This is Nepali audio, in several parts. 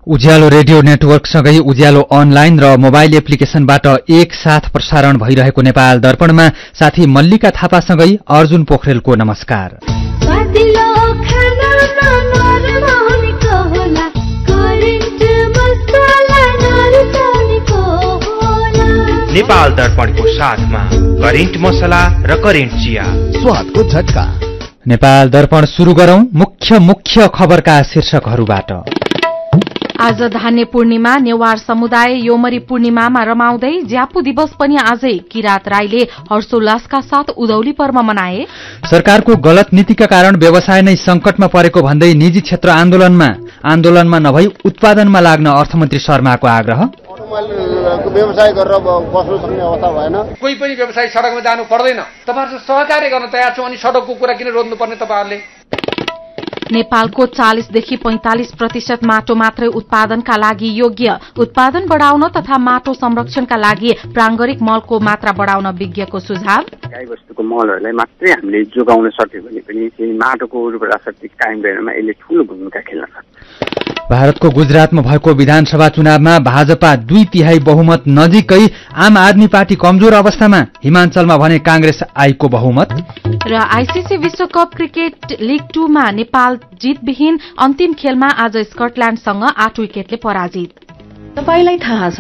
उज्यालो रेडियो नेटवर्कसँगै उज्यालो अनलाइन र मोबाइल एप्लिकेशनबाट एकसाथ प्रसारण भइरहेको नेपाल दर्पणमा साथी मल्लिका थापासँगै अर्जुन पोखरेलको नमस्कार। नेपाल दर्पणको साथमा करेन्ट मसला र करेन्ट चिया स्वादको झट्का। नेपाल दर्पण सुरु गरौं मुख्य खबरका शीर्षकहरूबाट। आज धान्य पूर्णिमा, नेवार समुदाय योमरी पूर्णिमामा रमाउँदै ज्यापु दिवस पनि आजै किरात राईले हर्षोल्लासका साथ उधौली पर्व मनाए। सरकारको गलत नीतिका कारण व्यवसाय नै संकटमा परेको भन्दै निजी क्षेत्र आन्दोलनमा नभई उत्पादनमा लाग्न अर्थमन्त्री शर्माको आग्रह। व्यवसाय गरेर बस्नु सक्ने अवस्था भएन। कोही पनि व्यवसायी सडकमा जानु पर्दैन। तपाईहरुसँग सहकार्य गर्न तयार छौं, अनि सडकको कुरा किन रोज्नु पर्ने तपाईहरुले? नेपालको 40 देखि 45% माटो मात्रै उत्पादनका लागि योग्य। उत्पादन बढाउन तथा माटो संरक्षणका लागि प्रांगरिक मलको मात्रा बढाउन विज्ञको सुझाव। गाईबस्तुको मलहरूलाई मात्रै हामीले जोगाउन सक्यो भने पनि माटोको उर्वरा शक्ति कायम गर्नमा यसले ठूलो भूमिका खेल्न सक्छ। भारतको गुजरातमा भएको विधानसभा चुनावमा भाजपा 2/3 बहुमत नजिकै, आम आदमी पार्टी कमजोर अवस्थामा, हिमाञ्चलमा भने कांग्रेस आईको बहुमत। र आईसीसी विश्वकप क्रिकेट लीग 2 मा नेपाल जितविहीन अन्तिम खेलमा आज स्कटल्याण्डसँग 8 विकेटले पराजित। तपाईलाई थाहा छ,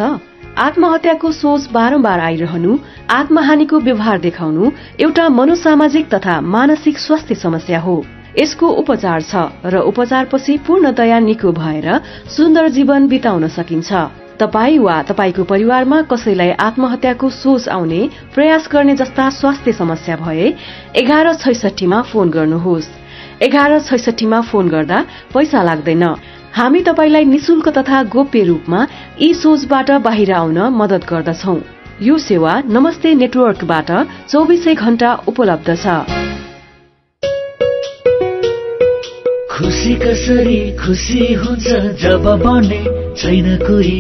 आत्महत्याको सोच बारम्बार आइरहनु, आत्महानिको व्यवहार देखाउनु एउटा मनोसामाजिक तथा मानसिक स्वास्थ्य समस्या हो। यसको उपचार छ र उपचारपछि पूर्णतया निको भएर सुन्दर जीवन बिताउन सकिन्छ। तपाई वा तपाईको परिवारमा कसैलाई आत्महत्याको सोच आउने, प्रयास गर्ने जस्ता स्वास्थ्य समस्या भए 1166 मा फोन गर्नुहोस्। 1166 मा फोन गर्दा पैसा लाग्दैन। हामी तपाईलाई निशुल्क तथा गोप्य रूपमा यी सोचबाट बाहिर आउन मदत गर्दछौं। यो सेवा नमस्ते नेटवर्कबाट 24 घण्टा उपलब्ध छ। खुशी कसरी खुशी हुन्छ जब बन्ने छैन कोही।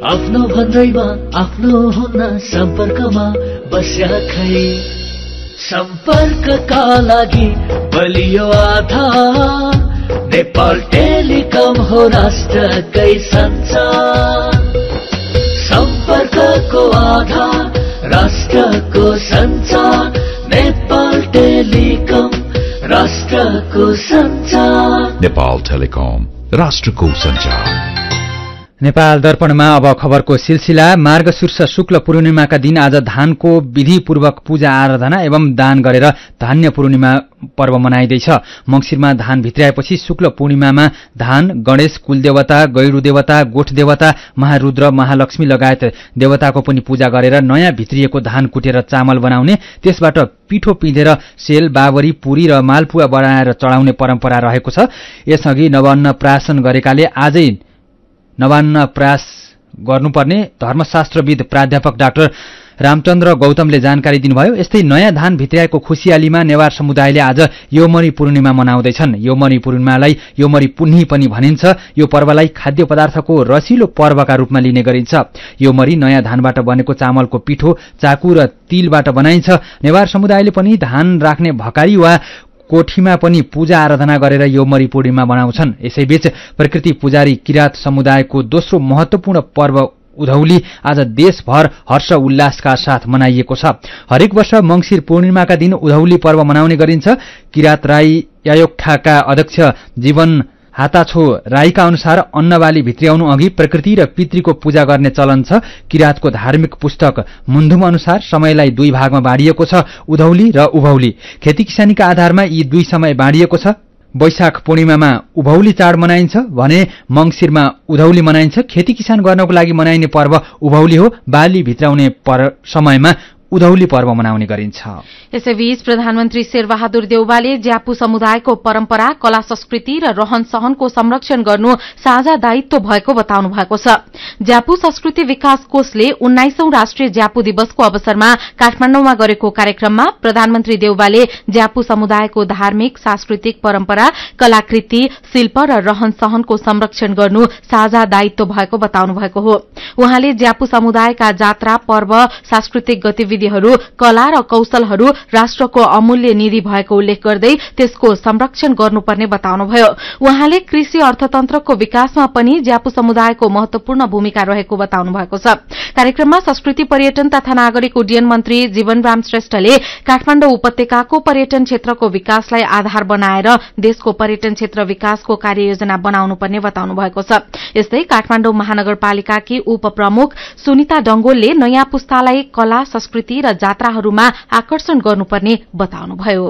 आफ्नो भन्दैमा आफ्नो हुन सम्पर्कमा बस्या खै। सम्पर्कका लागि बलियो आधार नेपाल टेलिकम हो राष्ट्रकै सञ्चार। सम्पर्कको आधार राष्ट्रको सञ्चार नेपाल टेलिकम राष्ट्रको सञ्चार। नेपाल टेलिकम राष्ट्रको सञ्चार। नेपाल दर्पणमा अब खबरको सिलसिला। मार्गशीर्ष शुक्ल पूर्णिमाका दिन आज धानको विधिपूर्वक पूजा आराधना एवं दान गरेर धान्य पूर्णिमा पर्व मनाइँदैछ। मंगिरमा धान भित्राएपछि शुक्ल पूर्णिमामा धान, गणेश, कुलदेवता, गैरू देवता, गोठ देवता, महारुद्र, महालक्ष्मी लगायत देवताको पनि पूजा गरेर नयाँ भित्रिएको धान कुटेर चामल बनाउने, त्यसबाट पिठो पिँधेर सेल, बाबरी, पुरी र मालपुवा बनाएर चढाउने परम्परा रहेको छ। यसअघि नवान्न प्राशन गरेकाले आजै नवान्न प्रयास गर्नुपर्ने धर्मशास्त्रविद प्राध्यापक डाक्टर रामचन्द्र गौतमले जानकारी दिनुभयो। यस्तै नयाँ धान भित्राएको खुशियालीमा नेवार समुदायले आज योमरी पूर्णिमा मनाउँदैछन्। योमरी पूर्णिमालाई योमरी पुन्नी पनि भनिन्छ। यो पर्वलाई खाद्य पदार्थको रसिलो पर्वका रूपमा लिने गरिन्छ। योमरी नयाँ धानबाट बनेको चामलको पिठो, चाकु र तिलबाट बनाइन्छ। नेवार समुदायले पनि धान राख्ने भकारी वा कोठीमा पनि पूजा आराधना गरेर योमरी पूर्णिमा मनाउँछन्। यसैबीच प्रकृति पुजारी किरात समुदायको दोस्रो महत्वपूर्ण पर्व उधौली आज देशभर हर्ष उल्लासका साथ मनाइएको छ। हरेक वर्ष मंगिर पूर्णिमाका दिन उधौली पर्व मनाउने गरिन्छ। किरात राई यायोक्ठाका अध्यक्ष जीवन हाताछो राईका अनुसार अन्नबाली भित्र्याउनु अघि प्रकृति र पितृको पूजा गर्ने चलन छ। किरातको धार्मिक पुस्तक मुन्धुम अनुसार समयलाई 2 भागमा बाँडिएको छ, उधौली र उभौली। खेती किसानीका आधारमा यी 2 समय बाँडिएको छ। वैशाख पूर्णिमामा उभौली चाड मनाइन्छ भने मंगिरमा उधौली मनाइन्छ। खेती किसान गर्नको लागि मनाइने पर्व उभौली हो। बाली भित्राउने समयमा उधौली पर्व मनाउने गरिन्छ। यसैबीच प्रधानमन्त्री शेरबहादुर देउवाले ज्यापु समुदायको परम्परा, कला, संस्कृति र रहन सहनको संरक्षण गर्नु साझा दायित्व भएको बताउनु भएको छ। ज्यापु संस्कृति विकास कोषले 19औं राष्ट्रिय ज्यापु दिवसको अवसरमा काठमाडौँमा गरेको कार्यक्रममा प्रधानमन्त्री देउवाले ज्यापु समुदायको धार्मिक, सांस्कृतिक परम्परा, कलाकृति, शिल्प र रहन सहनको संरक्षण गर्नु साझा दायित्व भएको बताउनु भएको हो। उहाँले ज्यापु समुदायका जात्रा, पर्व, सांस्कृतिक गतिविधि प्रविधिहरू कला र कौशलहरू राष्ट्रको अमूल्य निधि भएको उल्लेख गर्दै त्यसको संरक्षण गर्नुपर्ने बताउनुभयो। उहाँले कृषि अर्थतन्त्रको विकासमा पनि ज्यापू समुदायको महत्वपूर्ण भूमिका रहेको बताउनु भएको छ। कार्यक्रममा संस्कृति पर्यटन तथा नागरिक उड्डयन मन्त्री जीवनराम श्रेष्ठले काठमाडौँ उपत्यकाको पर्यटन क्षेत्रको विकासलाई आधार बनाएर देशको पर्यटन क्षेत्र विकासको कार्ययोजना बनाउनुपर्ने बताउनु भएको छ। यस्तै काठमाडौँ महानगरपालिकाकी उपप्रमुख सुनिता डंगोलले नयाँ पुस्तालाई कला संस्कृति र जात्राहरूमा आकर्षण गर्नुपर्ने बताउनुभयो।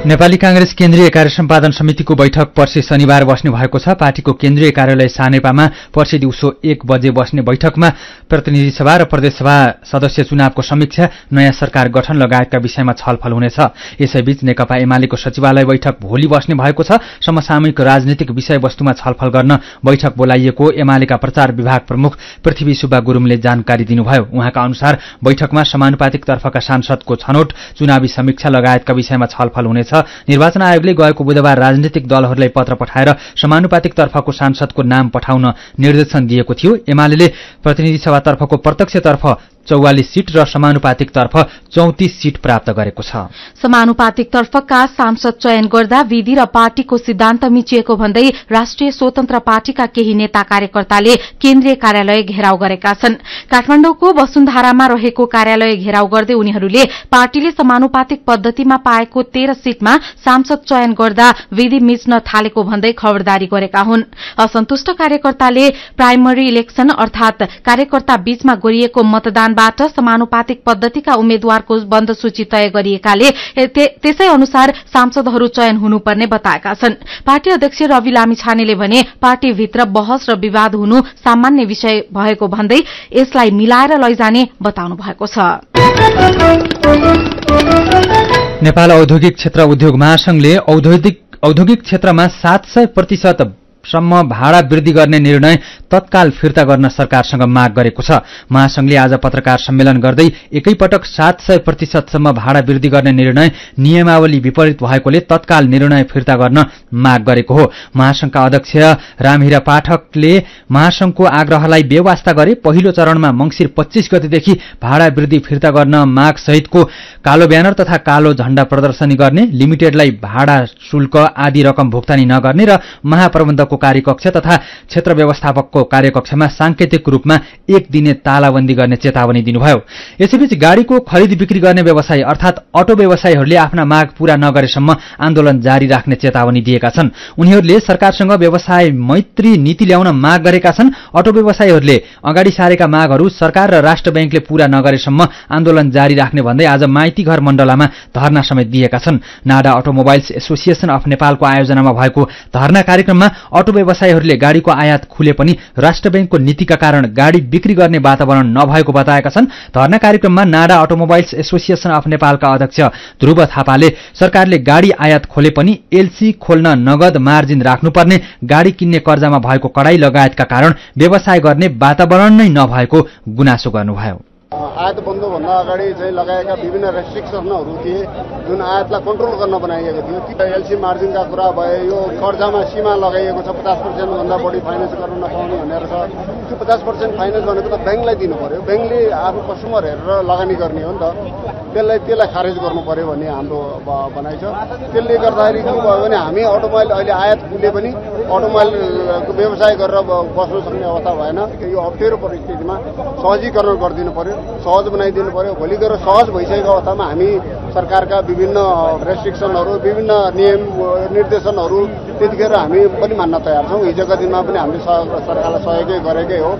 नेपाली कांग्रेस केन्द्रीय कार्य सम्पादन समितिको बैठक पर्सि शनिबार बस्ने भएको छ। पार्टीको केन्द्रीय कार्यालय सानेपामा पर्सि दिउँसो 1 बजे बस्ने बैठकमा प्रतिनिधि सभा र प्रदेशसभा सदस्य चुनावको समीक्षा, नयाँ सरकार गठन लगायतका विषयमा छलफल हुनेछ। यसैबीच नेकपा एमालेको सचिवालय बैठक भोलि बस्ने भएको छ। समसामयिक राजनीतिक विषयवस्तुमा छलफल गर्न बैठक बोलाइएको एमालेका प्रचार विभाग प्रमुख पृथ्वी सुब्बा गुरुङले जानकारी दिनुभयो। उहाँका अनुसार बैठकमा समानुपातिक तर्फका सांसदको छनौट, चुनावी समीक्षा लगायतका विषयमा छलफल हुनेछ। निर्वाचन आयोगले गएको बुधबार राजनीतिक दलहरूलाई पत्र पठाएर समानुपातिक तर्फको सांसदको नाम पठाउन निर्देशन दिएको थियो। एमाले प्रतिनिधि सभातर्फको प्रत्यक्षतर्फ 44 सीट र समानुपातिक तर्फ 34 सीट प्राप्त गरेको छ। समानुपातिक तर्फका सांसद चयन गर्दा विधि र पार्टीको सिद्धान्त मिचिएको भन्दै राष्ट्रिय स्वतन्त्र पार्टीका केही नेता कार्यकर्ताले केन्द्रीय कार्यालय घेराउ गरेका छन्। काठमाडौँको वसुन्धरामा रहेको कार्यालय घेराउ गर्दै उनीहरूले पार्टीले समानुपातिक पद्धतिमा पाएको 13 सीटमा सांसद चयन गर्दा विधि मिच्न थालेको भन्दै खबरदारी गरेका हुन्। असन्तुष्ट कार्यकर्ताले प्राइमरी इलेक्सन अर्थात कार्यकर्ता बीचमा गरिएको मतदान बाट समानुपातिक पद्धतिका उम्मेद्वारको बन्द सूची तय गरिएकाले त्यसै अनुसार सांसदहरू चयन हुनुपर्ने बताएका छन्। पार्टी अध्यक्ष रवि लामिछानेले भने पार्टीभित्र बहस र विवाद हुनु सामान्य विषय भएको भन्दै यसलाई मिलाएर लैजाने बताउनु भएको छ। नेपाल औद्योगिक क्षेत्र उद्योग महासंघले औद्योगिक क्षेत्रमा 700% सम्म भाडा वृद्धि गर्ने निर्णय तत्काल फिर्ता गर्न सरकारसँग माग गरेको छ। महासंघले आज पत्रकार सम्मेलन गर्दै एकैपटक 700% सम्म भाडा वृद्धि गर्ने निर्णय नियमावली विपरीत भएकोले तत्काल निर्णय फिर्ता गर्न माग गरेको हो। महासंघका अध्यक्ष रामहीरा पाठकले महासंघको आग्रहलाई बेवास्ता गरे। पहिलो चरणमा मंसिर 25 गतेदेखि भाडा वृद्धि फिर्ता गर्न माग सहितको कालो ब्यानर तथा कालो झण्डा प्रदर्शनी गर्ने, लिमिटेडलाई भाडा शुल्क आदि रकम भुक्तानी नगर्ने र महाप्रबन्धकको कार्यकक्ष तथा क्षेत्र व्यवस्थापकको कार्यकक्षमा सांकेतिक रूपमा 1 दिने तालाबन्दी गर्ने चेतावनी दिनुभयो। यसैबीच गाड़ीको खरिद बिक्री गर्ने व्यवसायी अर्थात अटो व्यवसायीहरूले आफ्ना माग पूरा नगरेसम्म आन्दोलन जारी राख्ने चेतावनी दिएका छन्। उनीहरूले सरकारसँग व्यवसाय मैत्री नीति ल्याउन माग गरेका छन्। अटो व्यवसायीहरूले अगाडि सारेका मागहरू सरकार र राष्ट्र बैंकले पूरा नगरेसम्म आन्दोलन जारी राख्ने भन्दै आज माइतीघर मण्डलामा धरना समेत दिएका छन्। नाडा अटोमोबाइल्स एसोसिएसन अफ नेपालको आयोजनामा भएको धरना कार्यक्रममा अटो व्यवसायीहरूले गाड़ीको आयात खुले पनि राष्ट्र बैंकको नीतिका कारण गाड़ी बिक्री गर्ने वातावरण नभएको बताएका छन्। धरना कार्यक्रममा नाडा अटोमोबाइल्स एसोसिएसन अफ नेपालका अध्यक्ष ध्रुव थापाले सरकारले गाड़ी आयात खोले पनि एलसी खोल्न नगद मार्जिन राख्नुपर्ने, गाड़ी किन्ने कर्जामा भएको कडाई लगायतका कारण व्यवसाय गर्ने वातावरण नै नभएको गुनासो गर्नुभयो। आयात बन्दभन्दा अगाडि चाहिँ लगाएका विभिन्न रेस्ट्रिक्सनहरू थिए जुन आयातलाई कन्ट्रोल गर्न बनाइएको थियो। एलसी मार्जिनका कुरा भए, यो कर्जामा सीमा लगाइएको छ 50% भन्दा बढी फाइनेन्स गर्न नपाउने भनेर छ। त्यो 50% फाइनेन्स भनेको त ब्याङ्कलाई दिनु पर्यो, ब्याङ्कले आफ्नो कस्टमर हेरेर लगानी गर्ने हो नि त, त्यसलाई खारेज गर्नु पर्यो भन्ने हाम्रो भनाइ छ। त्यसले गर्दाखेरि के भयो भने हामी अटोमोबाइल अहिले आयात खुले पनि अटोमोबाइलको व्यवसाय गरेर बस्न सक्ने अवस्था भएन। यो अप्ठ्यारो परिस्थितिमा सहजीकरण गरिदिनु पर्यो, सहज बनाइदिनु पर्यो। भोलि गएर सहज भइसकेको अवस्थामा हामी सरकारका विभिन्न रेस्ट्रिक्सनहरू, विभिन्न नियम निर्देशनहरू त्यतिखेर हामी पनि मान्न तयार छौँ। हिजोका दिनमा पनि हामीले सरकारलाई सहयोगै गरेकै हो।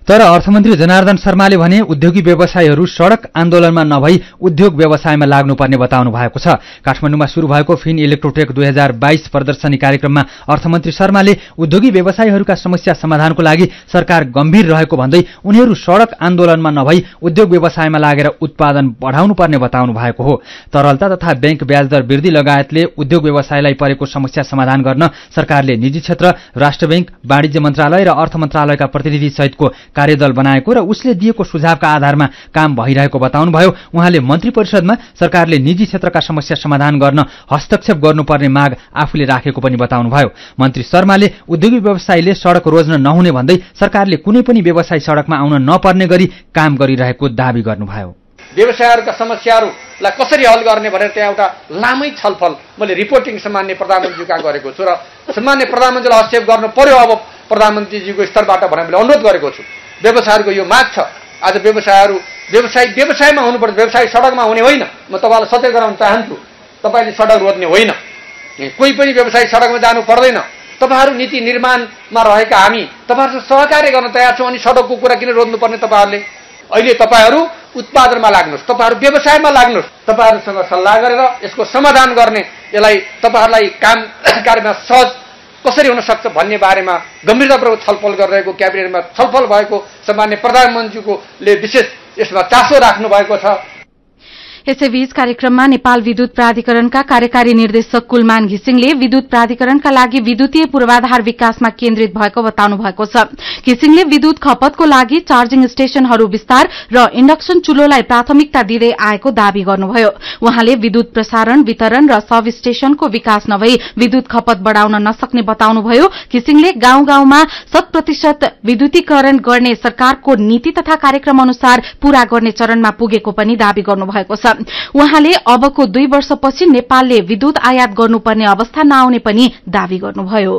तर अर्थमन्त्री जनार्दन शर्माले भने उद्योगी व्यवसायीहरू सड़क आन्दोलनमा नभई उद्योग व्यवसायमा लाग्नुपर्ने बताउनु भएको छ। काठमाडौँमा शुरू भएको फिन इलेक्ट्रोटेक 2022 प्रदर्शनी कार्यक्रममा अर्थमन्त्री शर्माले उद्योगी व्यवसायीहरूका समस्या समाधानको लागि सरकार गम्भीर रहेको भन्दै उनीहरू सड़क आन्दोलनमा नभई उद्योग व्यवसायमा लागेर उत्पादन बढाउनुपर्ने बताउनु भएको हो। तरलता तथा बैंक ब्याजदर वृद्धि लगायतले उद्योग व्यवसायलाई परेको समस्या समाधान गर्न सरकारले निजी क्षेत्र, राष्ट्र बैंक, वाणिज्य मन्त्रालय र अर्थ मन्त्रालयका प्रतिनिधि सहितको कार्यदल बनाएको र उसले दिएको सुझावका आधारमा काम भइरहेको बताउनुभयो। उहाँले मन्त्री परिषदमा सरकारले निजी क्षेत्रका समस्या समाधान गर्न हस्तक्षेप गर्नुपर्ने माग आफूले राखेको पनि बताउनुभयो। मन्त्री शर्माले उद्योगी व्यवसायीले सडक रोज्न नहुने भन्दै सरकारले कुनै पनि व्यवसायी सडकमा आउन नपर्ने गरी काम गरिरहेको दावी गर्नुभयो। व्यवसायहरूका समस्याहरूलाई कसरी हल गर्ने भनेर त्यहाँ एउटा लामै छलफल मैले रिपोर्टिङ सम्मान्य प्रधानमन्त्रीका गरेको छु र सम्मान्य प्रधानमन्त्रीलाई हस्तक्षेप गर्नु पर्यो अब प्रधानमन्त्रीजीको स्तरबाट भनेर मैले अनुरोध गरेको छु। व्यवसायहरूको यो माग छ। आज व्यवसायमा हुनुपर्छ, व्यवसाय सडकमा हुने होइन। म तपाईँलाई सचेत गराउन चाहन्छु, तपाईँले सडक रोज्ने होइन, कोही पनि व्यवसायी सडकमा जानु पर्दैन। तपाईँहरू नीति निर्माणमा रहेका हामी तपाईँहरूसँग सहकार्य गर्न तयार छौँ। अनि सडकको कुरा किन रोज्नुपर्ने? तपाईँहरूले अहिले तपाईँहरू उत्पादनमा लाग्नुहोस्, तपाईँहरू व्यवसायमा लाग्नुहोस्, तपाईँहरूसँग सल्लाह गरेर यसको समाधान गर्ने, यसलाई तपाईँहरूलाई काम कार्यमा सहज कसरी हुन सक्छ भन्ने बारेमा गम्भीरतापूर्वक छलफल गरिरहेको क्याबिनेटमा छलफल भएको सम्मान्य प्रधानमन्त्रीले विशेष यसमा चासो राख्नु भएको छ। यसैबीच कार्यक्रममा नेपाल विद्युत प्राधिकरणका कार्यकारी निर्देशक कुलमान घिसिङले विद्युत प्राधिकरणका लागि विद्युतीय पूर्वाधार विकासमा केन्द्रित भएको बताउनु भएको छ। घिसिङले विद्युत खपतको लागि चार्जिङ स्टेशनहरू विस्तार र इन्डक्सन चुलोलाई प्राथमिकता दिँदै आएको दावी गर्नुभयो। उहाँले विद्युत प्रसारण, वितरण र सब स्टेशनको विकास नभई विद्युत खपत बढ़ाउन नसक्ने बताउनुभयो। घिसिङले गाउँ गाउँमा 100% विद्युतीकरण गर्ने सरकारको नीति तथा कार्यक्रम अनुसार पूरा गर्ने चरणमा पुगेको पनि दावी गर्नुभएको छ। उहाँले अबको 2 वर्षपछि नेपालले विद्युत आयात गर्नुपर्ने अवस्था नआउने पनि दावी गर्नुभयो।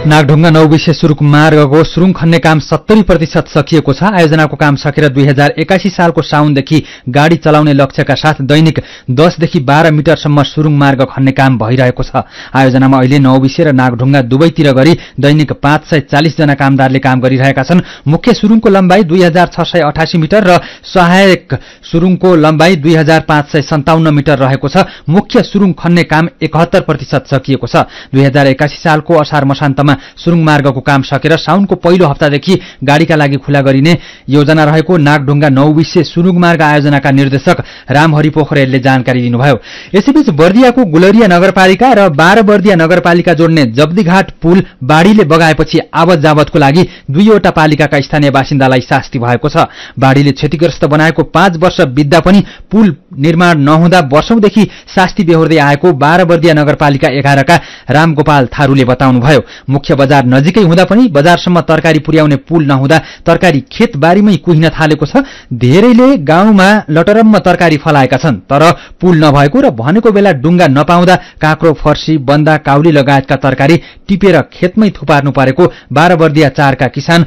नागढुङ्गा 9 विशेष सुरुङ मार्गको सुरुङ खन्ने काम 70% सकिएको छ। आयोजनाको काम सकेर 2081 सालको साउनदेखि गाड़ी चलाउने लक्ष्यका साथ दैनिक 10 देखि 12 मिटरसम्म सुरुङ मार्ग खन्ने काम भइरहेको छ। आयोजनामा अहिले 9 विशे र नागढुङ्गा दुवैतिर गरी दैनिक 540 जना कामदारले काम गरिरहेका छन्। मुख्य सुरुङको लम्बाई 2688 मिटर र सहायक सुरुङको लम्बाई 2557 मिटर रहेको छ। मुख्य सुरुङ खन्ने काम 71% सकिएको छ। 2081 सालको असार मसान्तमा सुरुङ मार्गको काम सकेर साउनको पहिलो हप्तादेखि गाड़ीका लागि खुला गरिने योजना रहेको नागढुङ्गा 9 विशे सुरुङ मार्ग आयोजनाका निर्देशक रामहरि पोखरेलले जानकारी दिनुभयो। यसैबीच बर्दियाको गुलरिया नगरपालिका र 12 बर्दिया नगरपालिका जोड्ने जब्दीघाट पुल बाढ़ीले बगाएपछि आवत जावतको लागि 2 वटा पालिकाका स्थानीय बासिन्दालाई शास्ति भएको छ। बाढ़ीले क्षतिग्रस्त बनाएको 5 वर्ष बित्दा पनि पुल निर्माण नहुँदा वर्षौंदेखि शास्ति बेहोर्दै आएको 12 बर्दिया नगरपालिका 11 का रामगोपाल थारूले बताउनुभयो। मुख्य बजार नजिकै हुँदा पनि बजारसम्म तरकारी पुर्याउने पुल नहुँदा तरकारी खेतबारीमै कुहिन थालेको छ। धेरैले गाउँमा लटरम्म तरकारी फलाएका छन्, तर पुल नभएको र भनेको बेला डुङ्गा नपाउँदा काँक्रो, फर्सी, बन्दा, काउली लगायतका तरकारी टिपेर खेतमै थुपार्नु परेको 12 बर्दिया 4 का किसान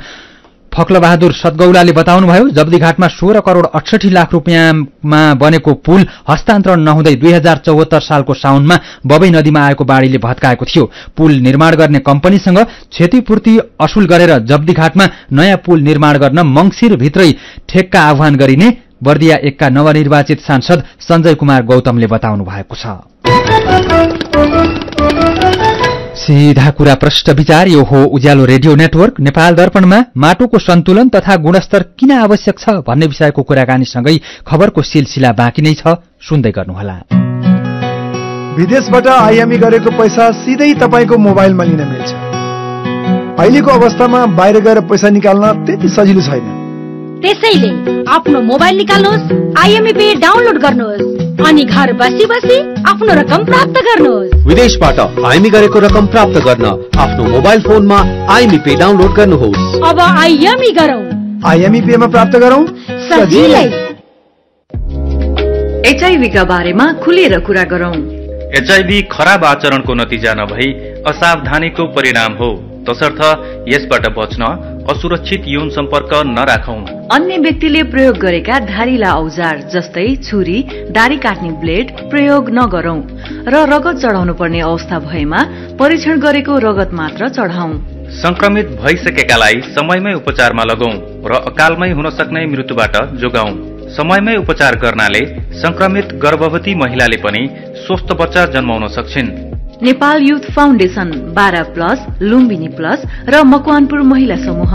फक्लबहादुर सतगौलाले बताउनुभयो। जब्दीघाटमा 16 करोड़ 68 लाख रुपियाँमा बनेको पुल हस्तान्तरण नहुँदै 2074 सालको साउनमा बबई नदीमा आएको बाढ़ीले भत्काएको थियो। पुल निर्माण गर्ने कम्पनीसँग क्षतिपूर्ति असुल गरेर जब्दीघाटमा नयाँ पुल निर्माण गर्न मंगिर भित्रै ठेक्का आह्वान गरिने बर्दिया 1 का नवनिर्वाचित सांसद सञ्जय कुमार गौतमले बताउनु भएको छ। सीधा कुरा प्रश्न विचार यो हो उज्यालो रेडियो नेटवर्क। नेपाल दर्पणमा माटोको सन्तुलन तथा गुणस्तर किन आवश्यक छ भन्ने विषयको कुराकानीसँगै खबरको सिलसिला बाँकी नै छ, सुन्दै गर्नुहोला। विदेशबाट आयामी गरेको पैसा सिधै तपाईको मोबाइलमा लिन मिल्छ। अहिलेको अवस्थामा बाहिर गएर पैसा निकाल्न त्यति सजिलो छैन। त्यसैले आफ्नो मोबाइल निकाल्नुहोस्, आइएमई पे डाउनलोड गर्नुहोस् अनि घर बसी बसी आफ्नो रकम प्राप्त गर्नुहोस्। विदेशबाट आइएमई गरेको रकम प्राप्त गर्न आफ्नो मोबाइल फोनमा आइएमई पे डाउनलोड गर्नुहोस्। अब आइएमई गरौँ, आइएमई पे मा प्राप्त गरौँ सजिलै। एचआईभी का बारेमा खुलेर कुरा गरौँ। एचआईभी खराब आचरणको नतिजा नभई असावधानीको परिणाम हो, तसर्थ यसबाट बच्न असुरक्षित यौन सम्पर्क नराखौं। अन्य व्यक्तिले प्रयोग गरेका धारिला औजार जस्तै छुरी, दारी काट्ने ब्लेड प्रयोग नगरौं र रगत चढाउनु पर्ने अवस्था भएमा परीक्षण गरेको रगत मात्र चढाउँ। संक्रमित भइसकेकालाई समयमै उपचारमा लगाउँ र अकालमै हुन सक्ने मृत्युबाट जोगाउँ। समयमै उपचार गर्नाले संक्रमित गर्भवती महिलाले पनि स्वस्थ बच्चा जन्माउन सक्छिन्। Nepal youth foundation 12+ Lumbini plus र मकवानपुर महिला समूह।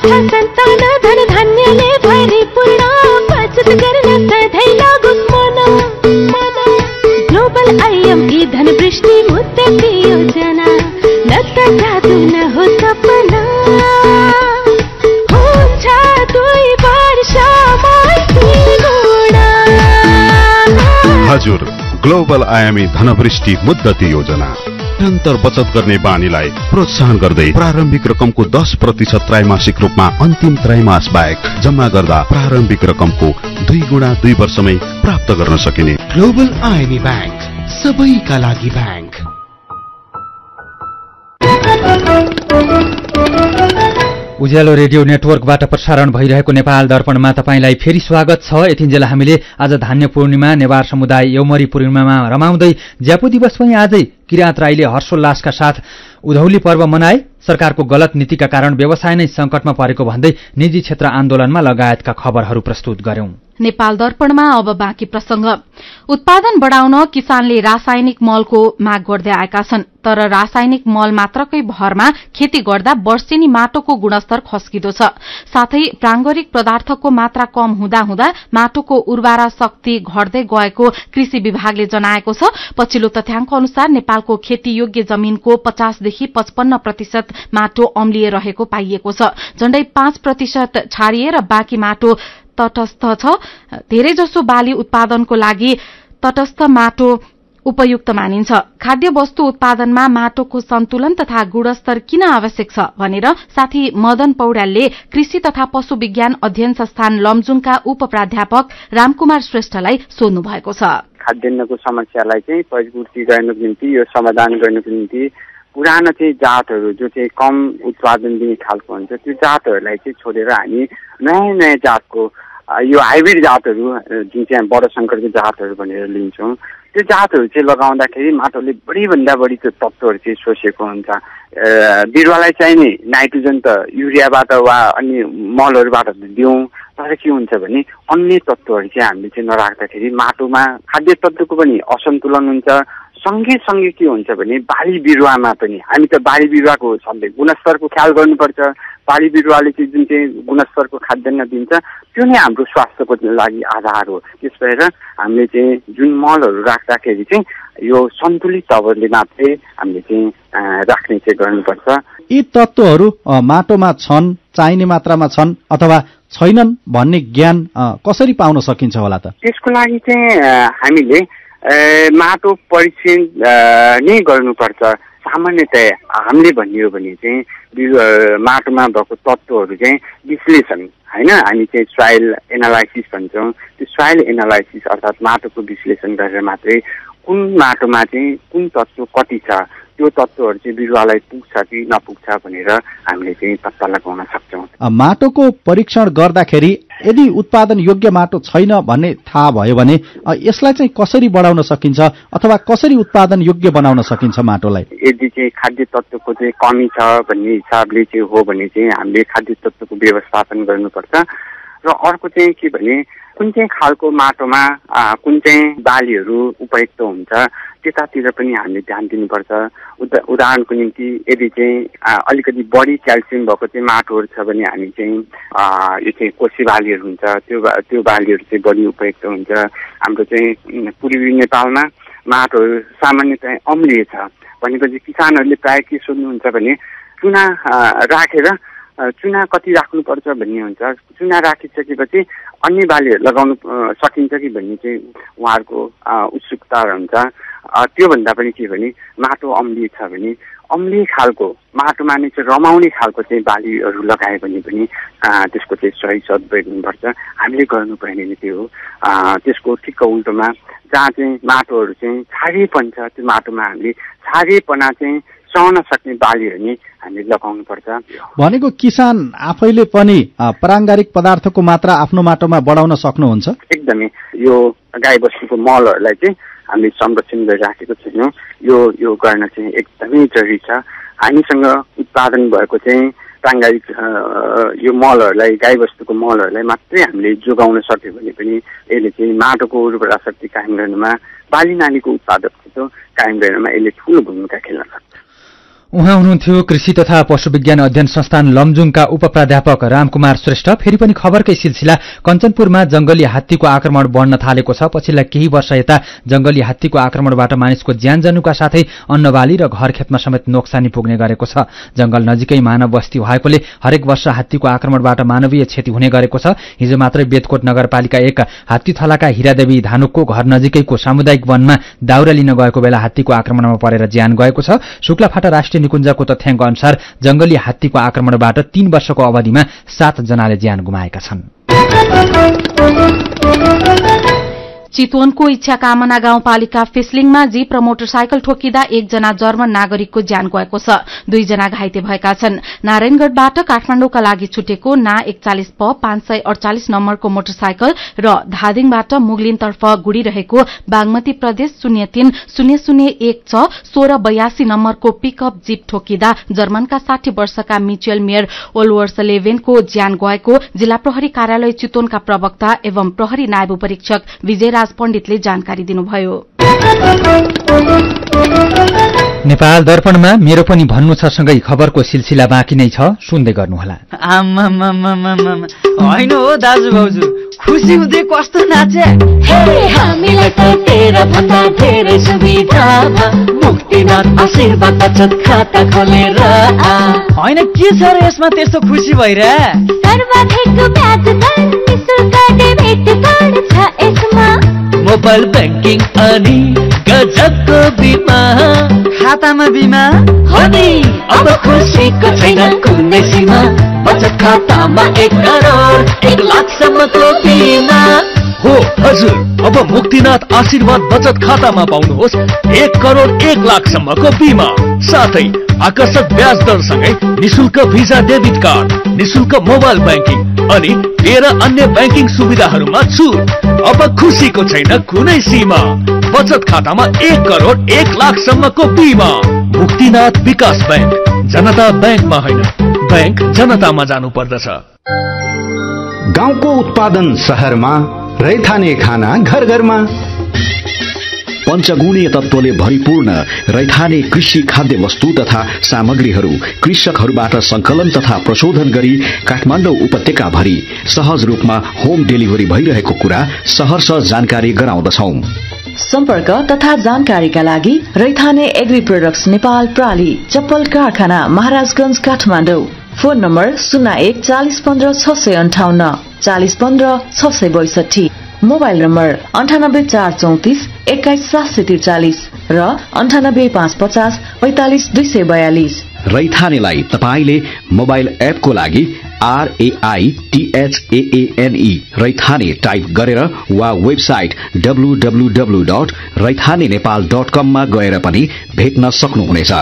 सन्तान धन धान्यले भरिपूर्ण बचत गर्न सधैँ लागोस् मन। ग्लोबल आइएमई धन वृष्टि मुद्दे हजुर, ग्लोबल आयामी धनवृष्टि मुद्दती योजना निरन्तर बचत गर्ने बानीलाई प्रोत्साहन गर्दै प्रारम्भिक रकमको 10% त्रैमासिक रूपमा अन्तिम त्रैमास बाहेक जम्मा गर्दा प्रारम्भिक रकमको 2 गुणा 2 वर्षमै प्राप्त गर्न सकिने ग्लोबल आयामी बैंक, सबैका लागि बैंक। उज्यालो रेडियो नेटवर्कबाट प्रसारण भइरहेको नेपाल दर्पणमा तपाईंलाई फेरि स्वागत छ। यतिन्जेल हामीले आज धान्य पूर्णिमा, नेवार समुदाय यौमरी पूर्णिमामा रमाउँदै ज्यापू दिवस पनि आजै किराँत राईले हर्षोल्लासका साथ उधौली पर्व मनाए। सरकारको गलत नीतिका कारण व्यवसाय नै संकटमा परेको भन्दै निजी क्षेत्र आन्दोलनमा लगायतका खबरहरू प्रस्तुत गर्यौं। नेपाल दर्पणमा अब बाँकी प्रसंग। उत्पादन बढ़ाउन किसानले रासायनिक मलको माग गर्दै आएका छन्, तर रासायनिक मल मात्रकै भरमा खेती गर्दा वर्षेनी माटोको गुणस्तर खस्किँदो छ। साथै प्रांगरिक पदार्थको मात्रा कम हुँदा माटोको उर्वरा शक्ति घट्दै गएको कृषि विभागले जनाएको छ। पछिल्लो तथ्याङ्क अनुसार नेपालको खेतीयोग्य जमीनको 50 देखि 55% माटो अम्लिए रहेको पाइएको छ। झण्डै 5% छारिए र बाँकी माटो तटस्थ छ। धेरैजसो बाली उत्पादनको लागि तटस्थ माटो उपयुक्त मानिन्छ। खाद्य वस्तु उत्पादनमा माटोको सन्तुलन तथा गुणस्तर किन आवश्यक छ भनेर साथी मदन पौड्यालले कृषि तथा पशु विज्ञान अध्ययन संस्थान लमजुङका उप प्राध्यापक रामकुमार श्रेष्ठलाई सोध्नु भएको छ। खाद्यान्नको समस्यालाई चाहिँ परिपूर्ति गर्नको निम्ति, यो समाधान गर्नको निम्ति पुरानो चाहिँ जातहरू जो चाहिँ कम उत्पादन दिने खालको हुन्छ, त्यो जातहरूलाई चाहिँ छोडेर हामी नयाँ नयाँ जातको यो हाइब्रिड जातहरू जुन चाहिँ बडो संकरको जातहरू भनेर लिन्छौँ, त्यो जातहरू चाहिँ लगाउँदाखेरि माटोले बढीभन्दा बढी त्यो तत्त्वहरू चाहिँ सोसेको हुन्छ। बिरुवालाई चाहिने नाइट्रोजन त युरियाबाट वा अन्य मलहरूबाट दिउँ, तर के हुन्छ भने अन्य तत्त्वहरू चाहिँ हामीले चाहिँ नराख्दाखेरि माटोमा खाद्य तत्त्वको पनि असन्तुलन हुन्छ। सँगै के हुन्छ भने बाली बिरुवामा पनि हामी त बाली बिरुवाको सधैँ गुणस्तरको ख्याल गर्नुपर्छ। बाली बिरुवाले चाहिँ जुन चाहिँ गुणस्तरको खाद्यान्न दिन्छ त्यो नै हाम्रो स्वास्थ्यको लागि आधार हो। त्यस भएर हामीले चाहिँ जुन मलहरू राख्दाखेरि चाहिँ यो सन्तुलित तवरले मात्रै हामीले चाहिँ राख्ने चाहिँ गर्नुपर्छ। यी तत्त्वहरू माटोमा छन्, चाहिने मात्रामा छन् अथवा छैनन् भन्ने ज्ञान कसरी पाउन सकिन्छ होला त? त्यसको लागि चाहिँ हामीले माटो परीक्षण नै गर्नुपर्छ। सामान्यतया हामीले भन्ने हो भने चाहिँ माटोमा भएको तत्त्वहरू चाहिँ विश्लेषण होइन, हामी चाहिँ सोइल एनालाइसिस भन्छौँ। त्यो सोइल एनालाइसिस अर्थात् माटोको विश्लेषण गरेर मात्रै कुन माटोमा चाहिँ कुन तत्त्व कति छ, त्यो तत्त्वहरू चाहिँ बिरुवालाई पुग्छ कि नपुग्छ भनेर हामीले चाहिँ पत्ता लगाउन सक्छौँ। माटोको परीक्षण गर्दाखेरि यदि उत्पादन योग्य माटो छैन भन्ने थाहा भयो भने यसलाई चाहिँ कसरी बढाउन सकिन्छ अथवा कसरी उत्पादन योग्य बनाउन सकिन्छ माटोलाई? यदि चाहिँ खाद्य तत्त्वको चाहिँ कमी छ भन्ने हिसाबले चाहिँ हो भने चाहिँ हामीले खाद्य तत्त्वको व्यवस्थापन गर्नुपर्छ। र अर्को चाहिँ के भने कुन चाहिँ खालको माटोमा कुन चाहिँ बालीहरू उपयुक्त हुन्छ त्यतातिर पनि हामीले ध्यान दिनुपर्छ। उदाहरणको निम्ति यदि चाहिँ अलिकति बढी क्याल्सियम भएको चाहिँ माटोहरू छ भने हामी चाहिँ यो चाहिँ कोशी बालीहरू हुन्छ, त्यो बालीहरू चाहिँ बढी उपयुक्त हुन्छ। हाम्रो चाहिँ पूर्वी नेपालमा माटोहरू सामान्यतया अम्लिए छ भनेपछि किसानहरूले प्राय के सोध्नुहुन्छ भने चुना राखेर चुना कति राख्नुपर्छ भन्ने हुन्छ। चुना राखिसकेपछि अन्य बालीहरू लगाउनु सकिन्छ कि भन्ने चाहिँ उहाँहरूको उत्सुकता रहन्छ। त्योभन्दा पनि के भने माटो अम्लिए छ भने अम्लिए खालको माटोमा नै चाहिँ रमाउने खालको चाहिँ बालीहरू लगायो भने पनि त्यसको चाहिँ सही सदुपयोग हुनुपर्छ। हामीले गर्नुपर्ने नै त्यो हो। त्यसको ठिक्क उल्टोमा जहाँ चाहिँ माटोहरू चाहिँ छारिएपन छ त्यो माटोमा हामीले छारिएपना चाहिँ सहन सक्ने बालीहरू नै हामीले लगाउनुपर्छ। भनेको किसान आफैले पनि प्राङ्गारिक पदार्थको मात्रा आफ्नो माटोमा बढाउन सक्नुहुन्छ? एकदमै। यो गाई बस्तुको मलहरूलाई चाहिँ हामीले संरक्षण गरिराखेको छैनौँ। यो गर्न चाहिँ एकदमै जरुरी छ। हामीसँग उत्पादन भएको चाहिँ प्राङ्गारिक यो मलहरूलाई गाई बस्तुको मलहरूलाई मात्रै हामीले जोगाउन सक्यो भने पनि यसले चाहिँ माटोको उर्वरा शक्ति कायम गर्नुमा, बाली नालीको उत्पादकत्व कायम गर्नुमा यसले ठुलो भूमिका खेल्न सक्छ। उहाँ हुनुहुन्थ्यो कृषि तथा पशुविज्ञान अध्ययन संस्थान लमजुङका उपप्राध्यापक रामकुमार श्रेष्ठ। फेरि पनि खबरकै सिलसिला। कञ्चनपुरमा जंगली हात्तीको आक्रमण बढ्न थालेको छ। पछिल्ला केही वर्ष यता जंगली हात्तीको आक्रमणबाट मानिसको ज्यान जानुका साथै अन्नबाली र घर खेतमा समेत नोक्सानी पुग्ने गरेको छ। जंगल नजिकै मानव बस्ती भएकोले हरेक वर्ष हात्तीको आक्रमणबाट मानवीय क्षति हुने गरेको छ। हिजो मात्रै बेदकोट नगरपालिका 1 हात्तीथलाका हिरादेवी धानुकको घर नजिकैको सामुदायिक वनमा दाउरा लिन गएको बेला हात्तीको आक्रमणमा परेर ज्यान गएको छ। शुक्लाफाटा राष्ट्रिय निकुञ्जको तथ्याङ्क अनुसार जंगली हात्तीको आक्रमणबाट 3 वर्षको अवधिमा 7 जनाले ज्यान गुमाएका छन्। चितवनको इच्छा कामना गाउँपालिका फिसलिङमा जीप र मोटरसाइकल ठोकिँदा 1 जना जर्मन नागरिकको ज्यान गएको छ। 2 जना घाइते भएका छन्। नारायणगढबाट काठमाडौँका लागि छुटेको ना 41 प 548 नम्बरको मोटरसाइकल र धादिङबाट मुगलिनतर्फ गुडिरहेको बागमती प्रदेश 030001 1682 नम्बरको पिकअप जीप ठोकिँदा जर्मनका 60 वर्षका मिचेल मेयर ओल्वर्स लेभेनको ज्यान गएको जिल्ला प्रहरी कार्यालय चितवनका प्रवक्ता एवं प्रहरी नायब परीक्षक विजय पण्डितले जानकारी दिनुभयो। नेपाल दर्पणमा मेरो पनि भन्नु छ सँगै खबरको सिलसिला बाँकी नै छ, सुन्दै गर्नुहोला। होइन हो दाजु भाउजू, खुसी हुँदै कस्तो नाचे। हामीलाई त तेरा भन्दा धेरै सुविधा मुक्तिनाथ आशीर्वाद बचत खाता खोलेर। होइन के छ र यसमा त्यस्तो खुसी भइरा? सर्वाधिक ब्याज दर निशुल्क डेबिट कार्ड छ यसमा। मोबाइल बैंकिङ अनि गजबको बिमा। खातामा बिमा हो नि, अब खुसीको छैन कुनै सीमा। बचत खातामा 1 करोड 1 लाखसम्मको बिमा। हो हजुर, अब मुक्तिनाथ आशीर्वाद बचत खातामा पाउनुहोस् 1 करोड 1 लाखसम्मको बिमा, साथै आकर्षक ब्याज दरसँगै निशुल्क भिजा डेबिट कार्ड, निशुल्क मोबाइल बैंकिङ अनि 13 अन्य बैंकिङ सुविधाहरूमा छुट। अब खुसीको छैन कुनै सीमा। बचत खातामा 1 करोड 1 लाखसम्मको बिमा। मुक्तिनाथ विकास बैंक, जनता बैंकमा होइन, बैंक जनतामा जानु पर्दछ। गाउँको उत्पादन शहरमा, रैथाने खाना घर घरमा। पञ्चगुणीय तत्त्वले भरिपूर्ण रैथाने कृषि खाद्य वस्तु तथा सामग्रीहरू कृषकहरूबाट संकलन तथा प्रशोधन गरी काठमाडौँ उपत्यका भरि सहज रूपमा होम डेलिभरी भइरहेको कुरा सहर्ष जानकारी गराउँदछौं। सम्पर्क तथा जानकारीका लागि रैथाने एग्री प्रोडक्ट्स नेपाल प्राली, चप्पल कारखाना, Maharajganj, Kathmandu. Phone number 01 40 15 658 40 15 662। Mobile number 98 434 21 743 र 98 550 45 242। रैथानेलाई तपाईले मोबाइल एपको लागि RAITHAANE रैथाने टाइप गरेर वा वेबसाइट www.raithanenepal.com मा गएर पनि भेट्न सक्नुहुनेछ।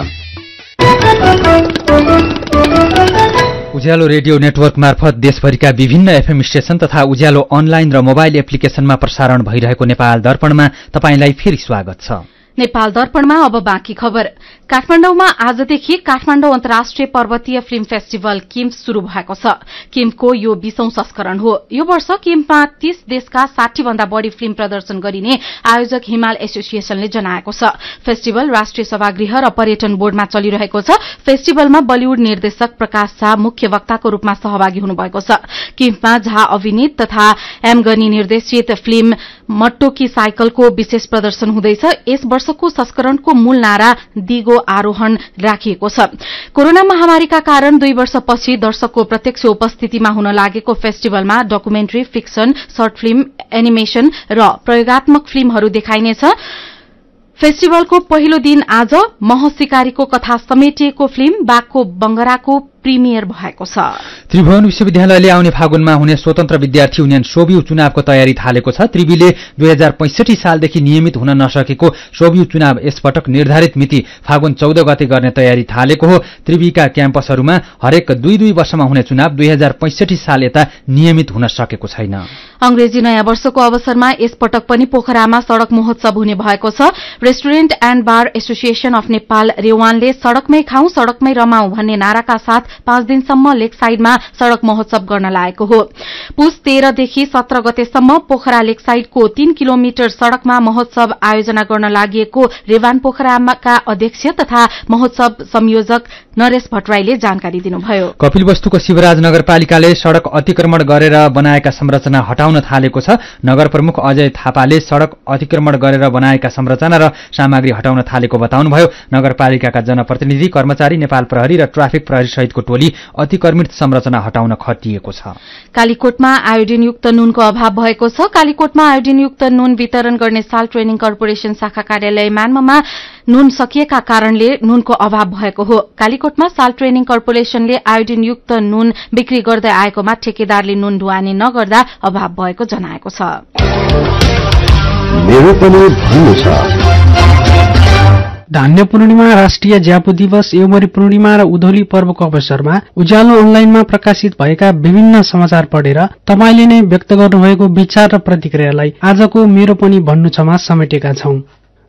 उज्यालो रेडियो नेटवर्क मार्फत देशभरिका विभिन्न एफएम स्टेशन तथा उज्यालो अनलाइन र मोबाइल एप्लिकेशनमा प्रसारण भइरहेको नेपाल दर्पणमा तपाईंलाई फेरि स्वागत छ। नेपाल दर्पणमा अब बाँकी खबर। काठमाडौँमा आजदेखि काठमाडौँ अन्तर्राष्ट्रिय पर्वतीय फिल्म फेस्टिभल किम्स शुरू भएको छ। किम्फको यो 20औं संस्करण हो। यो वर्ष किम्फमा 30 देशका 60 भन्दा बढ़ी फिल्म प्रदर्शन गरिने आयोजक हिमाल एसोसिएशनले जनाएको छ। फेस्टिभल राष्ट्रिय सभागृह र पर्यटन बोर्डमा चलिरहेको छ। फेस्टिभलमा बलिउड निर्देशक प्रकाश झा मुख्य वक्ताको रूपमा सहभागी हुनुभएको छ। किम्फमा झा अभिनीत तथा एम गनी निर्देशित फिल्म मट्टो की साइकलको विशेष प्रदर्शन हुँदैछ। यस वर्षको संस्करणको मूल नारा दिगो आरोहण राखिएको छ। कोरोना महामारीका कारण 2 वर्षपछि दर्शकको प्रत्यक्ष उपस्थितिमा हुन लागेको फेस्टिभलमा documentary, fiction, short film, animation र प्रयोगात्मक फिल्महरू देखाइनेछ। फेस्टिभलको पहिलो दिन आज मह शिकारीको कथा समेटिएको फिल्म बाघको बंगराको प्रिमियर भएको छ। त्रिभुवन विश्वविद्यालयले आउने फागुनमा हुने स्वतन्त्र विद्यार्थी युनियन सोभियु चुनावको तयारी थालेको छ। त्रिविले 2065 सालदेखि नियमित हुन नसकेको सोभियु चुनाव यसपटक निर्धारित मिति फागुन 14 गते गर्ने तयारी थालेको हो। त्रिविका क्याम्पसहरूमा हरेक 2-2 वर्षमा हुने चुनाव 2065 साल यता नियमित हुन सकेको छैन। अंग्रेजी नयाँ वर्षको अवसरमा यसपटक पनि पोखरामा सड़क महोत्सव हुने भएको छ। Restaurant and bar association of Nepal रेवानले सड़कमै खाउँ सड़कमै रमाउँ भन्ने नाराका साथ 5 दिनसम्म लेक साइडमा सड़क महोत्सव गर्न लागेको हो। पुस 13 देखि 17 गतेसम्म पोखरा लेक साइडको 3 किलोमिटर सड़कमा महोत्सव आयोजना गर्न लागि रेवान पोखराका अध्यक्ष तथा महोत्सव संयोजक नरेश भट्टराईले जानकारी दिनुभयो। कपिलवस्तुको शिवराज नगरपालिकाले सड़क अतिक्रमण गरेर बनाएका संरचना हटाउन थालेको छ। नगर प्रमुख अजय थापाले सड़क अतिक्रमण गरेर बनाएका संरचना र सामग्री हटाउन थालेको बताउनुभयो। नगरपालिकाका जनप्रतिनिधि, कर्मचारी, नेपाल प्रहरी र ट्राफिक प्रहरी सहितको टोली अतिक्रमित संरचना हटाउन खटिएको छ। कालीकोटमा आयोडिनयुक्त नुनको अभाव भएको छ। कालीकोटमा आयोडिनयुक्त नुन वितरण गर्ने साल ट्रेनिङ कर्पोरेशन शाखा कार्यालय मान्ममा नुन सकिएका कारणले नुनको अभाव भएको हो। कालीकोटमा साल ट्रेनिङ कर्पोरेशनले आयोडिनयुक्त नुन बिक्री गर्दै आएकोमा ठेकेदारले नुन ढुवानी नगर्दा अभाव भएको जनाएको छ। धान्य पूर्णिमा, राष्ट्रिय ज्यापु दिवस, एवमरी पूर्णिमा र उधौली पर्वको अवसरमा उज्यालो अनलाइनमा प्रकाशित भएका विभिन्न समाचार पढेर तपाईले नै व्यक्त गर्नुभएको विचार र प्रतिक्रियालाई आजको मेरो पनि भन्नु छमा समेटेका छौं।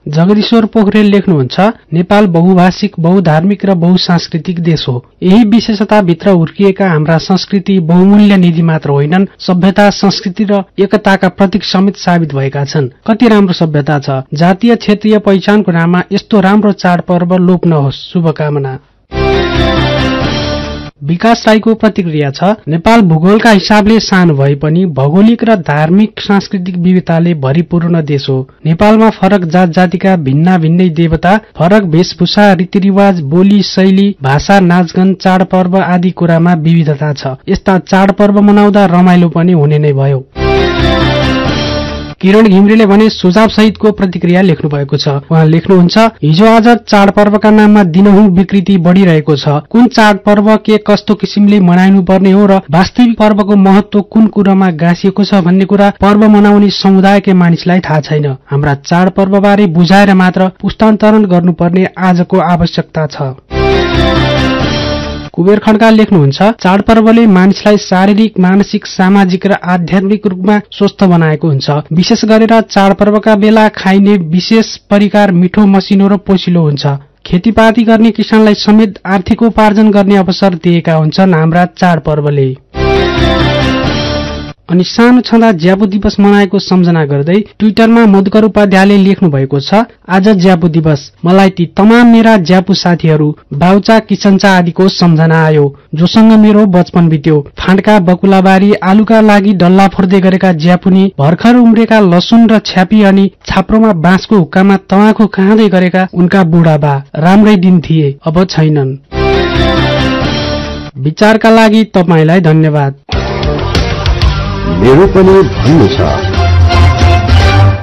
जगदीश्वर पोखरेल लेख्नुहुन्छ, नेपाल बहुभाषिक, बहुधार्मिक र बहुसांस्कृतिक देश हो। यही विशेषताभित्र हुर्किएका हाम्रा संस्कृति बहुमूल्य निधि मात्र होइनन्, सभ्यता, संस्कृति र एकताका प्रतीक समेत साबित भएका छन्। कति राम्रो सभ्यता छ। जातीय क्षेत्रीय पहिचानको नाममा यस्तो राम्रो चाडपर्व लोप नहोस्। शुभकामना। विकास राईको प्रतिक्रिया छ, नेपाल भूगोलका हिसाबले सानो भए पनि भौगोलिक र धार्मिक सांस्कृतिक विविधताले भरिपूर्ण देश हो। नेपालमा फरक जात जातिका भिन्ना भिन्नै देवता, फरक वेशभूषा, रीतिरिवाज, बोली शैली, भाषा, नाचगान, चाडपर्व आदि कुरामा विविधता छ। यस्ता चाडपर्व मनाउँदा रमाइलो पनि हुने नै भयो। किरण घिमिरेले भने सुझाव सहितको प्रतिक्रिया लेख्नु भएको छ। उहाँ लेख्नुहुन्छ, हिजो आज चाडपर्वका नाममा दिनहुँ विकृति बढ़िरहेको छ। कुन चाडपर्व के कस्तो किसिमले मनाइनु पर्ने हो र वास्तविक पर्वको महत्व कुन कुरामा गाँसिएको छ भन्ने कुरा पर्व मनाउने समुदायकै मानिसलाई थाहा छैन। हाम्रा चाडपर्वबारे बुझाएर मात्र पुस्तान्तरण गर्नुपर्ने आजको आवश्यकता छ। कुबेर खड्का लेख्नुहुन्छ, चाडपर्वले मानिसलाई शारीरिक, मानसिक, सामाजिक र आध्यात्मिक रूपमा स्वस्थ बनाएको हुन्छ। विशेष गरेर चाडपर्वका बेला खाइने विशेष परिकार मिठो, मसिनो र पोसिलो हुन्छ। खेतीपाती गर्ने किसानलाई समेत आर्थिक उपार्जन गर्ने अवसर दिएका हुन्छन् हाम्रा चाडपर्वले। अनि सानो छँदा ज्यापु दिवस मनाएको सम्झना गर्दै ट्विटरमा मधुकर उपाध्यायले लेख्नु भएको छ, आज ज्यापु दिवस, मलाई ती तमाम मेरा ज्यापु साथीहरू, बाउचा, किचनचा आदिको सम्झना आयो जोसँग मेरो बचपन बित्यो। फाँडका, बकुलाबारी, आलुका लागि डल्ला फोर्दै गरेका ज्यापुनी, भर्खर उम्रेका लसुन र छ्यापी अनि छाप्रोमा बाँसको हुक्कामा तमाखु खाँदै गरेका उनका बुढाबा, राम्रै दिन थिए, अब छैनन्। विचारका लागि तपाईलाई धन्यवाद।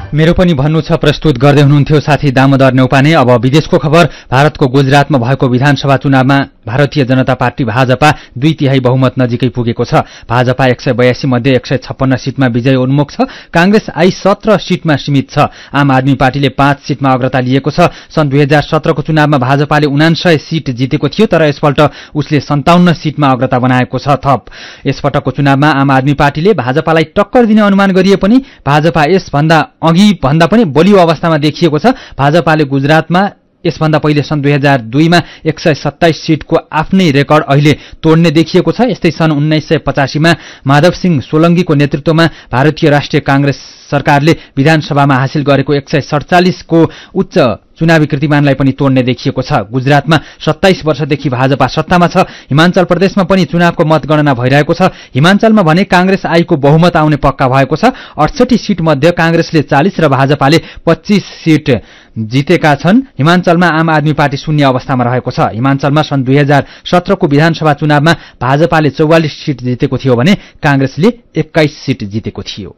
मेरो पनि भन्नु छ प्रस्तुत गर्दै हुनुहुन्थ्यो साथी दामोदर नेउपाने। अब विदेशको खबर। भारतको गुजरातमा भएको विधानसभा चुनावमा भारतीय जनता पार्टी भाजपा 2/3 बहुमत नजिकै पुगेको छ। भाजपा 182 मध्ये 156 सीटमा विजय उन्मुख छ। कांग्रेस आई 17 सीटमा सीमित छ। आम आदमी पार्टीले 5 सीटमा अग्रता लिएको छ। सन् 2017 को चुनावमा भाजपाले 49 सीट जितेको थियो, तर यसपल्ट उसले 57 सीटमा अग्रता बनाएको छ। थप यसपटकको चुनावमा आम आदमी पार्टीले भाजपालाई टक्कर दिने अनुमान गरिए पनि भाजपा यसभन्दा अघि भन्दा पनि बलियो अवस्थामा देखिएको छ। भाजपाले गुजरातमा यसभन्दा पहिले सन् 2002 मा 127 सीटको आफ्नै रेकर्ड अहिले तोड्ने देखिएको छ। यस्तै सन् 1985 मा माधव सिंह सोलंकीको नेतृत्वमा भारतीय राष्ट्रिय कांग्रेस सरकारले विधानसभामा हासिल गरेको 147 को उच्च चुनावी कीर्तिमानलाई पनि तोड्ने देखिएको छ। गुजरातमा 27 वर्षदेखि भाजपा सत्तामा छ। हिमाचल प्रदेशमा पनि चुनावको मतगणना भइरहेको छ। हिमाचलमा भने कांग्रेस आईको बहुमत आउने पक्का भएको छ। 68 सीट मध्ये कांग्रेसले 40 र भाजपाले 25 सीट जितेका छन्। हिमाचलमा आम आदमी पार्टी शून्य अवस्थामा रहेको छ। हिमाचलमा सन् 2017 को विधानसभा चुनावमा भाजपाले 44 सीट जितेको थियो भने कांग्रेसले 21 सीट जितेको थियो।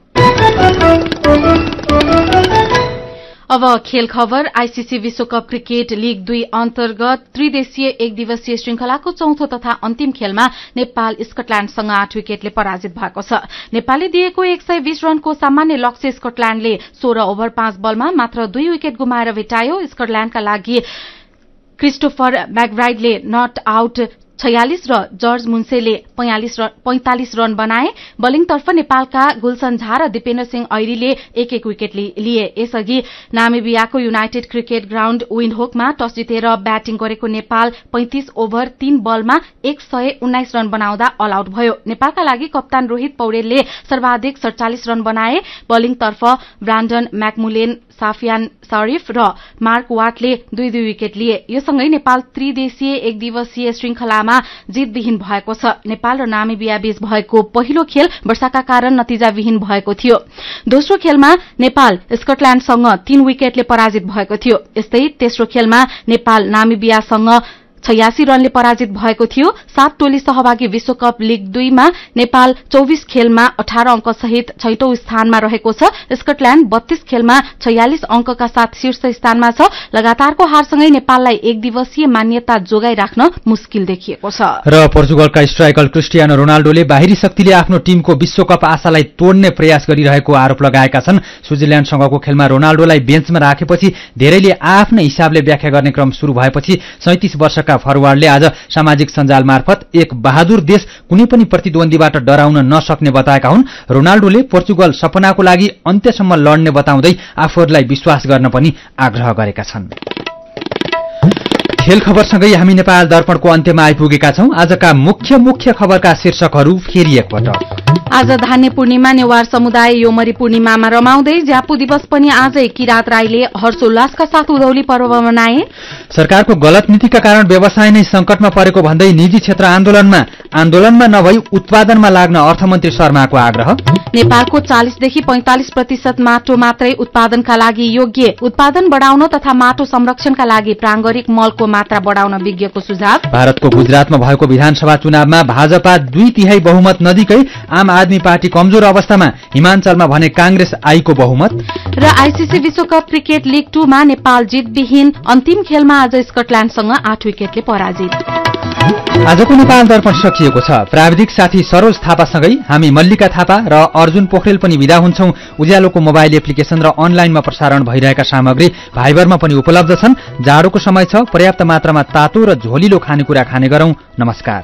अब खेल खबर। आईसीसी विश्वकप क्रिकेट लीग 2 अन्तर्गत त्रिदेशीय एक दिवसीय श्रृंखलाको चौथो तथा अन्तिम खेलमा नेपाल स्कटल्याण्डसँग 8 विकेटले पराजित भएको छ। नेपालले दिएको 120 रनको सामान्य लक्ष्य स्कटल्याण्डले 16 ओभर 5 बलमा मात्र 2 विकेट गुमाएर भेटायो। स्कटल्याण्डका लागि क्रिस्टोफर मैकब्राइडले नट आउट 46 र जर्ज मुन्सेले 45 रन बनाए। बलिङतर्फ नेपालका गुलसन झा र दिपेन्द्र सिंह ऐरीले एक विकेट लिए। यसअघि नामिबियाको युनाइटेड क्रिकेट ग्राउण्ड विन्डहोकमा टस जितेर ब्याटिङ गरेको नेपाल 35 ओभर 3 बलमा 119 रन बनाउँदा अल आउट भयो। नेपालका लागि कप्तान रोहित पौडेलले सर्वाधिक 47 रन बनाए। बलिङतर्फ ब्रान्डन मैकमुलेन, साफियान शरीफ र मार्क वाटले 2-2 विकेट लिए। यो सँगै नेपाल त्रिदेशीय एक दिवसीय श्रृंखलामा जितविहीन भएको छ। नेपाल र नामिबिया बीच भएको पहिलो खेल वर्षाका कारण नतिजाविहीन भएको थियो। दोस्रो खेलमा नेपाल स्कटल्याण्डसँग 3 विकेटले पराजित भएको थियो। यस्तै तेस्रो खेलमा नेपाल नामिबियासँग 86 रनले पराजित भएको थियो। 7 टोली सहभागी विश्वकप लीग 2 मा नेपाल 24 खेलमा 18 अंक सहित 6औं स्थानमा रहेको छ। स्कटल्याण्ड 32 खेलमा 46 अंकका साथ शीर्ष स्थानमा छ। लगातारको हारसँगै नेपाललाई एक दिवसीय मान्यता जोगाई राख्न मुस्किल देखिएको छ। र पोर्चुगलका स्ट्राइकर क्रिस्टियानो रोनाल्डोले बाहिरी शक्तिले आफ्नो टीमको विश्वकप आशालाई तोड्ने प्रयास गरिरहेको आरोप लगाएका छन्। स्विजरल्याण्डसँगको खेलमा रोनाल्डोलाई बेन्चमा राखेपछि धेरैले आफ्नै हिसाबले व्याख्या गर्ने क्रम शुरू भएपछि 37 वर्षका फरवार्डले आज सामाजिक सञ्जाल मार्फत एक बहादुर देश कुनै पनि प्रतिद्वन्दीबाट डराउन नसक्ने बताएका हुन्। रोनाल्डोले पोर्चुगल सपनाको लागि अन्त्यसम्म लड्ने बताउँदै आफूहरूलाई विश्वास गर्न पनि आग्रह गरेका छन्। खेल खबरसँगै हामी नेपाल दर्पणको अन्त्यमा आइपुगेका छौं। आजका मुख्य खबरका शीर्षकहरू फेरि एकपटक। आज धान्य पूर्णिमा, नेवार समुदाय योमरी पूर्णिमामा रमाउँदै ज्यापु दिवस पनि आजै किरात राईले हर्षोल्लासका साथ उधौली पर्व मनाए। सरकारको गलत नीतिका कारण व्यवसाय नै संकटमा परेको भन्दै निजी क्षेत्र आन्दोलनमा नभई उत्पादनमा लाग्न अर्थमन्त्री शर्माको आग्रह। नेपालको 40 देखि 45% माटो मात्रै उत्पादनका लागि योग्य, उत्पादन बढाउन तथा माटो संरक्षणका लागि प्राङ्गरिक मलको मात्रा बढाउन विज्ञको सुझाव। भारतको गुजरातमा भएको विधानसभा चुनावमा भाजपा 2/3 बहुमत नदिकै आम आदमी पार्टी कमजोर अवस्थामा, हिमाञ्चलमा भने कांग्रेस आईको बहुमत। र आईसीसी विश्वकप क्रिकेट लीग 2 मा नेपाल जितविहीन, अन्तिम खेलमा आज स्कटल्याण्डसँग 8 विकेटले पराजित। आजको नेपाल दर्पण सकिएको छ। प्राविधिक साथी सरोज थापासँगै हामी मल्लिका थापा र अर्जुन पोखरेल पनि विदा हुन्छौं। उज्यालोको मोबाइल एप्लिकेशन र अनलाइनमा प्रसारण भइरहेका सामग्री भाइबरमा पनि उपलब्ध छन्। जाडोको समय छ, पर्याप्त मात्रामा तातो र झोलिलो खानेकुरा खाने गरौं। नमस्कार।